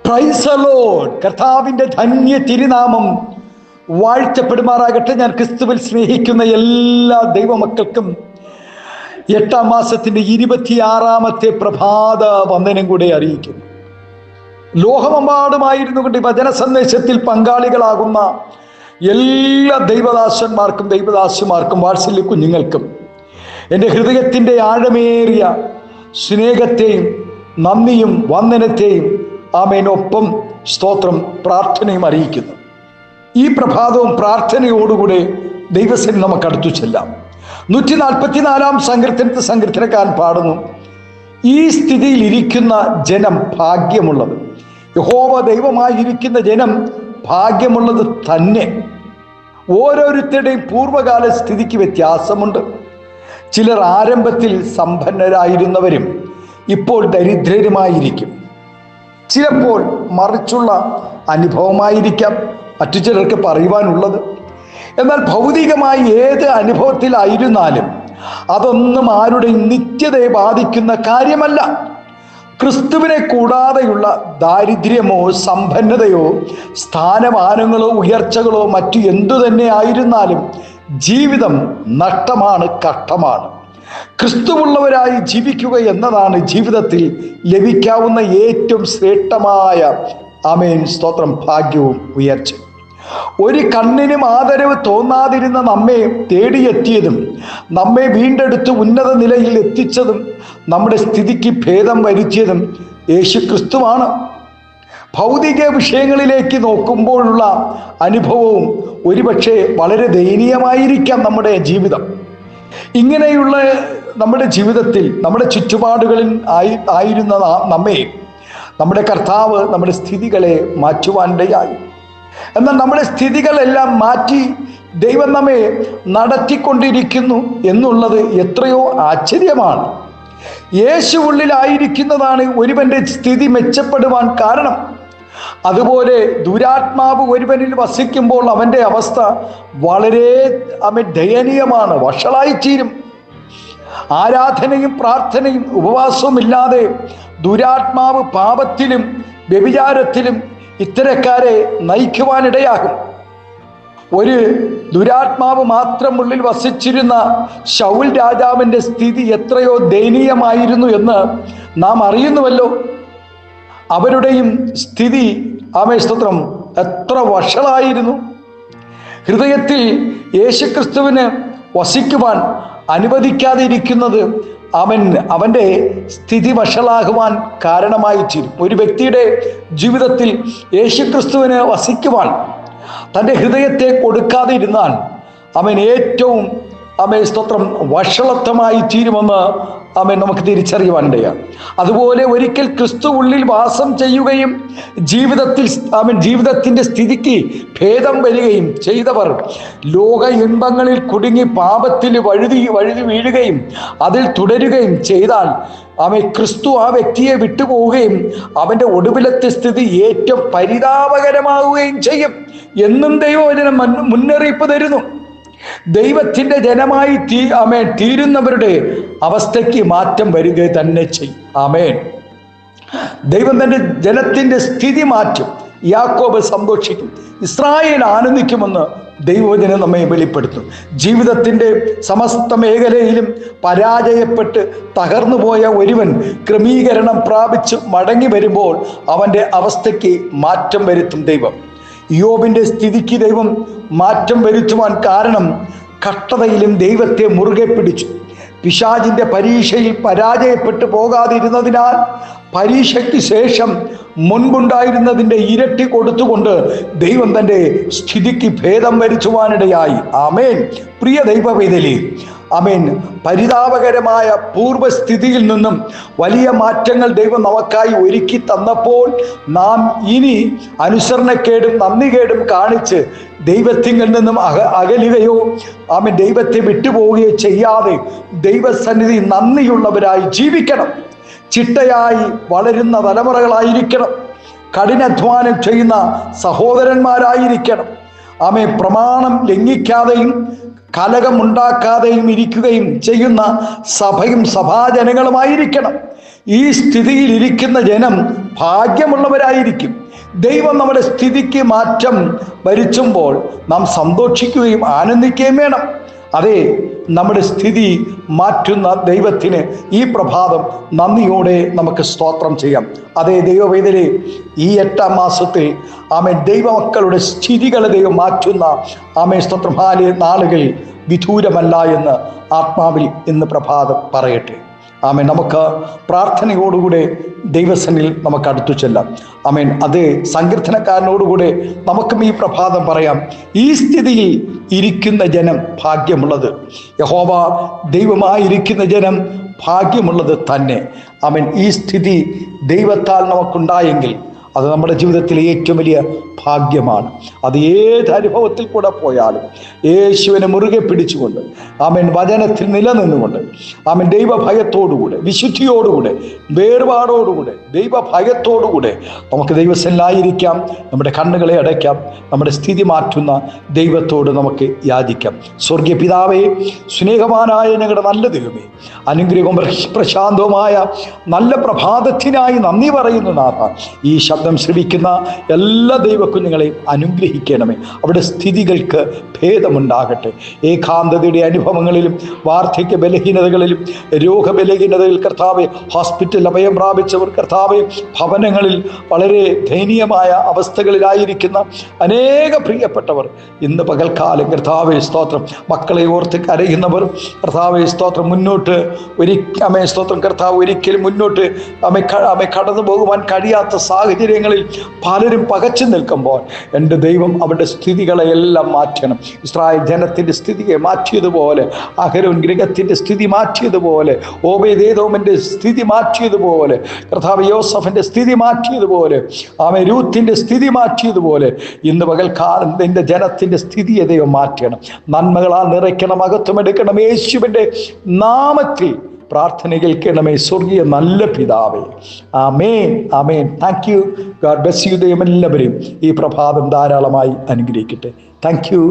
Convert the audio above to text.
Praise the Lord. കർത്താവിൻ്റെ ധന്യ തിരുനാമം വാഴ്ത്തപ്പെടുമാറാകട്ടെ. ഞാൻ ക്രിസ്തുവിൽ സ്നേഹിക്കുന്ന എല്ലാ ദൈവമക്കൾക്കും 8-ാം മാസത്തിൻ്റെ 26-ാമത്തെ പ്രഭാത വന്ദനം കൂടെ അറിയിക്കുന്നു. ലോകമെമ്പാടുമായിരുന്നു കൊണ്ട് വചന സന്ദേശത്തിൽ പങ്കാളികളാകുന്ന എല്ലാ ദൈവദാസന്മാർക്കും ദൈവദാസിമാർക്കും വാത്സല്യ കുഞ്ഞുങ്ങൾക്കും എൻ്റെ ഹൃദയത്തിൻ്റെ ആഴമേറിയ സ്നേഹത്തെയും നന്ദിയും വന്ദനത്തെയും ആമേനൊപ്പം സ്തോത്രം പ്രാർത്ഥനയും അറിയിക്കുന്നു. ഈ പ്രഭാതവും പ്രാർത്ഥനയോടുകൂടെ ദൈവസന്നിധിയിൽ നമുക്ക് അടുത്തു ചെല്ലാം. 144-ാം സങ്കീർത്തനക്കാരൻ പാടുന്നു, ഈ സ്ഥിതിയിൽ ഇരിക്കുന്ന ജനം ഭാഗ്യമുള്ളത്. യഹോവ ദൈവമായിരിക്കുന്ന ജനം ഭാഗ്യമുള്ളത് തന്നെ. ഓരോരുത്തരുടെയും പൂർവ്വകാല സ്ഥിതിക്ക് വ്യത്യാസമുണ്ട്. ചിലർ ആരംഭത്തിൽ സമ്പന്നരായിരുന്നവരും ഇപ്പോൾ ദരിദ്രരുമായിരിക്കും. ചിലപ്പോൾ മറിച്ചുള്ള അനുഭവമായിരിക്കാം മറ്റു ചിലർക്ക് പറയുവാനുള്ളത്. എന്നാൽ ഭൗതികമായി ഏത് അനുഭവത്തിലായിരുന്നാലും അതൊന്നും ആരുടെയും നിത്യതയെ ബാധിക്കുന്ന കാര്യമല്ല. ക്രിസ്തുവിനെ കൂടാതെയുള്ള ദാരിദ്ര്യമോ സമ്പന്നതയോ സ്ഥാനമാനങ്ങളോ ഉയർച്ചകളോ മറ്റു എന്തു തന്നെ ആയിരുന്നാലും ജീവിതം നഷ്ടമാണ്, കഷ്ടമാണ്. ക്രിസ്തുവുള്ളവരായി ജീവിക്കുക എന്നതാണ് ജീവിതത്തിൽ ലഭിക്കാവുന്ന ഏറ്റവും ശ്രേഷ്ഠമായ ആമേൻ സ്തോത്രം ഭാഗ്യവും ഉയർച്ചയും. ഒരു കണ്ണിനും ആദരവ് തോന്നാതിരുന്ന നമ്മെ തേടിയെത്തിയതും നമ്മെ വീണ്ടെടുത്ത് ഉന്നത നിലയിൽ എത്തിച്ചതും നമ്മുടെ സ്ഥിതിക്ക് ഭേദം വരുത്തിയതും യേശു ക്രിസ്തുവാണ്. ഭൗതിക വിഷയങ്ങളിലേക്ക് നോക്കുമ്പോഴുള്ള അനുഭവവും ഒരുപക്ഷെ വളരെ ദയനീയമായിരിക്കാം നമ്മുടെ ജീവിതം. ഇങ്ങനെയുള്ള നമ്മുടെ ജീവിതത്തിൽ നമ്മുടെ ചുറ്റുപാടുകളിൽ ആയിരുന്ന നമ്മെ നമ്മുടെ കർത്താവ് നമ്മുടെ സ്ഥിതികളെ മാറ്റുവാനിടയായി. എന്നാൽ നമ്മുടെ സ്ഥിതികളെല്ലാം മാറ്റി ദൈവം നമ്മെ നടത്തിക്കൊണ്ടിരിക്കുന്നു എന്നുള്ളത് എത്രയോ ആശ്ചര്യമാണ്. യേശു ഉള്ളിലായിരിക്കുന്നതാണ് ഒരുവന്റെ സ്ഥിതി മെച്ചപ്പെടുവാൻ കാരണം. അതുപോലെ ദുരാത്മാവ് ഒരുവനിൽ വസിക്കുമ്പോൾ അവൻ്റെ അവസ്ഥ വളരെ ദയനീയമാണ്, വഷളായിത്തീരും. ആരാധനയും പ്രാർത്ഥനയും ഉപവാസവും ഇല്ലാതെ ദുരാത്മാവ് പാപത്തിലും വ്യഭിചാരത്തിലും ഇത്തരക്കാരെ നയിക്കുവാനിടയാകും. ഒരു ദുരാത്മാവ് മാത്രം ഉള്ളിൽ വസിച്ചിരുന്ന ശൗൽ രാജാവിൻ്റെ സ്ഥിതി എത്രയോ ദയനീയമായിരുന്നു എന്ന് നാം അറിയുന്നുവല്ലോ. അവരുടെയും സ്ഥിതി ആമേസ്തോത്രം എത്ര വഷളായിരുന്നു. ഹൃദയത്തിൽ യേശുക്രിസ്തുവിന് വസിക്കുവാൻ അനുവദിക്കാതെ ഇരിക്കുന്നത് അവൻ്റെ സ്ഥിതി വഷളാകുവാൻ കാരണമായി തീരും. ഒരു വ്യക്തിയുടെ ജീവിതത്തിൽ യേശുക്രിസ്തുവിന് വസിക്കുവാൻ തൻ്റെ ഹൃദയത്തെ കൊടുക്കാതെ ഇരുന്നാൽ അവൻ ഏറ്റവും സ്തോത്രം വഷളത്വമായി തീരുമെന്ന് നമുക്ക് തിരിച്ചറിയുവാനിടയാണ്. അതുപോലെ ഒരിക്കൽ ക്രിസ്തു ഉള്ളിൽ വാസം ചെയ്യുകയും ജീവിതത്തിൻ്റെ സ്ഥിതിക്ക് ഭേദം വരികയും ചെയ്തവർ ലോക ഇൻപങ്ങളിൽ കുടുങ്ങി പാപത്തിൽ വഴുതി വീഴുകയും അതിൽ തുടരുകയും ചെയ്താൽ ക്രിസ്തു ആ വ്യക്തിയെ വിട്ടുപോവുകയും അവൻ്റെ ഒടുവിലത്തെ സ്ഥിതി ഏറ്റവും പരിതാപകരമാവുകയും ചെയ്യും എന്നും ദൈവവചനം മുന്നറിയിപ്പ് തരുന്നു. ദൈവത്തിൻ്റെ ജനമായി തീരുന്നവരുടെ അവസ്ഥയ്ക്ക് മാറ്റം വരിക തന്നെ ചെയ്യും. ആമേൻ. ദൈവം തൻ്റെ ജനത്തിൻ്റെ സ്ഥിതി മാറ്റും. യാക്കോബ് സന്തോഷിക്കും, ഇസ്രായേൽ ആനന്ദിക്കുമെന്ന് ദൈവവചനം നമ്മെ വെളിപ്പെടുത്തും. ജീവിതത്തിൻ്റെ സമസ്ത മേഖലയിലും പരാജയപ്പെട്ട് തകർന്നു പോയ ഒരുവൻ ക്രമീകരണം പ്രാപിച്ച് മടങ്ങി വരുമ്പോൾ അവൻ്റെ അവസ്ഥയ്ക്ക് മാറ്റം വരുത്തും ദൈവം. യോബിൻ്റെ സ്ഥിതിക്ക് ദൈവം മാറ്റം വരുത്തുവാൻ കാരണം കഷ്ടതയിലും ദൈവത്തെ മുറുകെ പിടിച്ചു. പിശാചിൻ്റെ പരീക്ഷയിൽ പരാജയപ്പെട്ടു പോകാതിരുന്നതിനാൽ പരീക്ഷയ്ക്ക് ശേഷം മുൻപുണ്ടായിരുന്നതിൻ്റെ ഇരട്ടി കൊടുത്തുകൊണ്ട് ദൈവം തൻ്റെ സ്ഥിതിക്ക് ഭേദം വരുത്തുവാനിടയായി. ആമേൻ. പ്രിയ ദൈവവേദലി, ആമേൻ. പരിതാപകരമായ പൂർവ്വസ്ഥിതിയിൽ നിന്നും വലിയ മാറ്റങ്ങൾ ദൈവം നമുക്കായി ഒരുക്കി തന്നപ്പോൾ നാം ഇനി അനുസരണക്കേടും നന്ദികേടും കാണിച്ച് ദൈവത്തിങ്കിൽ നിന്നും അകലുകയോ ദൈവത്തെ വിട്ടുപോവുകയോ ചെയ്യാതെ ദൈവസന്നിധി നന്ദിയുള്ളവരായി ജീവിക്കണം. ചിട്ടയായി വളരുന്ന തലമുറകളായിരിക്കണം. കഠിനാധ്വാനം ചെയ്യുന്ന സഹോദരന്മാരായിരിക്കണം. പ്രമാണം ലംഘിക്കാതെയും കലകമുണ്ടാക്കാതെയും ഇരിക്കുകയും ചെയ്യുന്ന സഭയും സഭാജനങ്ങളുമായിരിക്കണം. ഈ സ്ഥിതിയിൽ ഇരിക്കുന്ന ജനം ഭാഗ്യമുള്ളവരായിരിക്കും. ദൈവം നമ്മുടെ സ്ഥിതിക്ക് മാറ്റം വരുത്തുമ്പോൾ നാം സന്തോഷിക്കുകയും ആനന്ദിക്കുകയും വേണം. അതെ, നമ്മുടെ സ്ഥിതി മാറ്റുന്ന ദൈവത്തിന് ഈ പ്രഭാതം നന്ദിയോടെ നമുക്ക് സ്തോത്രം ചെയ്യാം. അതേ ദൈവവേദനെ, ഈ 8-ാം മാസത്തിൽ ആമേൻ ദൈവമക്കളുടെ സ്ഥിതികളെ ദൈവം മാറ്റുന്ന ആമേൻ സ്തോത്രം നാളുകൾ വിദൂരമല്ല എന്ന് ആത്മാവിൽ ഇന്ന് പ്രഭാതം പറയട്ടെ. ആമേൻ. നമുക്ക് പ്രാർത്ഥനയോടുകൂടെ ദൈവസന്നിധിയിൽ നമുക്ക് അടുത്തു ചെല്ലാം. ആമേൻ. അത് സങ്കീർത്തനക്കാരനോടുകൂടെ നമുക്കും ഈ പ്രഭാതം പറയാം, ഈ സ്ഥിതിയിൽ ഇരിക്കുന്ന ജനം ഭാഗ്യമുള്ളത്. യഹോവ ദൈവമായിരിക്കുന്ന ജനം ഭാഗ്യമുള്ളത് തന്നെ. ആമേൻ. ഈ സ്ഥിതി ദൈവത്താൽ നമുക്കുണ്ടായെങ്കിൽ അത് നമ്മുടെ ജീവിതത്തിലെ ഏറ്റവും വലിയ ഭാഗ്യമാണ്. അത് ഏത് അനുഭവത്തിൽ കൂടെ പോയാലും യേശുവിനെ മുറുകെ പിടിച്ചുകൊണ്ട് ആമേൻ വചനത്തിൽ നിലനിന്നുകൊണ്ട് ആമേൻ ദൈവഭയത്തോടുകൂടെ വിശുദ്ധിയോടുകൂടെ വേർപാടോടുകൂടെ ദൈവഭയത്തോടുകൂടെ നമുക്ക് ദൈവസന്നിധിയിലായിരിക്കാം. നമ്മുടെ കണ്ണുകളെ അടയ്ക്കാം. നമ്മുടെ സ്ഥിതി മാറ്റുന്ന ദൈവത്തോട് നമുക്ക് യാചിക്കാം. സ്വർഗീയ പിതാവേ, സ്നേഹവാനായ ഞങ്ങളുടെ നല്ല ദൈവമേ, അനുഗ്രഹവും പ്രശാന്തവുമായ നല്ല പ്രഭാതത്തിനായി നന്ദി പറയുന്നു നാഥ. ഈ ശബ്ദം ശ്രവിക്കുന്ന എല്ലാ ദൈവക്കുഞ്ഞുങ്ങളെയും അനുഗ്രഹിക്കണമേ. അവിടെ സ്ഥിതികൾക്ക് ഭേദമുണ്ടാകട്ടെ. ഏകാന്തതയുടെ അനുഭവങ്ങളിലും വാർദ്ധക്യ ബലഹീനതകളിലും രോഗബലഹീനതയിൽ കർത്താവെ, ഹോസ്പിറ്റൽ അഭയം പ്രാപിച്ചവർ കർത്താവെ, ഭവനങ്ങളിൽ വളരെ ദയനീയമായ അവസ്ഥകളിലായിരിക്കുന്ന അനേക പ്രിയപ്പെട്ടവർ ഇന്ന് പകൽക്കാലം കർത്താവെ സ്തോത്രം, മക്കളെ ഓർത്ത് കരയുന്നവർ കർത്താവെ സ്തോത്രം, മുന്നോട്ട് സ്തോത്രം കർത്താവ് ഒരിക്കലും മുന്നോട്ട് കടന്നു പോകുവാൻ കഴിയാത്ത സാഹചര്യങ്ങളിൽ പലരും പകച്ചു നിൽക്കുമ്പോൾ എൻ്റെ ദൈവം അവരുടെ സ്ഥിതികളെയെല്ലാം മാറ്റണം. ഇസ്രായേൽ ജനത്തിൻ്റെ സ്ഥിതിയെ മാറ്റിയതുപോലെ, അഹരോൻ ഗൃഹത്തിൻ്റെ സ്ഥിതി മാറ്റിയതുപോലെ, ഓബേദേദോമിൻ്റെ സ്ഥിതി മാറ്റിയതുപോലെ, കർത്താവ് യോസഫിൻ്റെ സ്ഥിതി മാറ്റിയതുപോലെ, ആമേൻ രൂത്തിൻ്റെ സ്ഥിതി മാറ്റിയതുപോലെ ഇന്ന് പകൽക്കാലം എൻ്റെ ജനത്തിൻ്റെ സ്ഥിതിയെ ദൈവം മാറ്റണം. നന്മകളാൽ നിറയ്ക്കണം, അകത്തുമെടുക്കണം. യേശുവിൻ്റെ നാമത്തിൽ പ്രാർത്ഥന കേൾക്കണമേ സ്വർഗീയ നല്ല പിതാവേ. ആമേൻ, ആമേൻ. Thank you. God bless you. ദൈവം എല്ലാവരെയും ഈ പ്രഭാതം ധാരാളമായി അനുഗ്രഹിക്കട്ടെ. Thank U.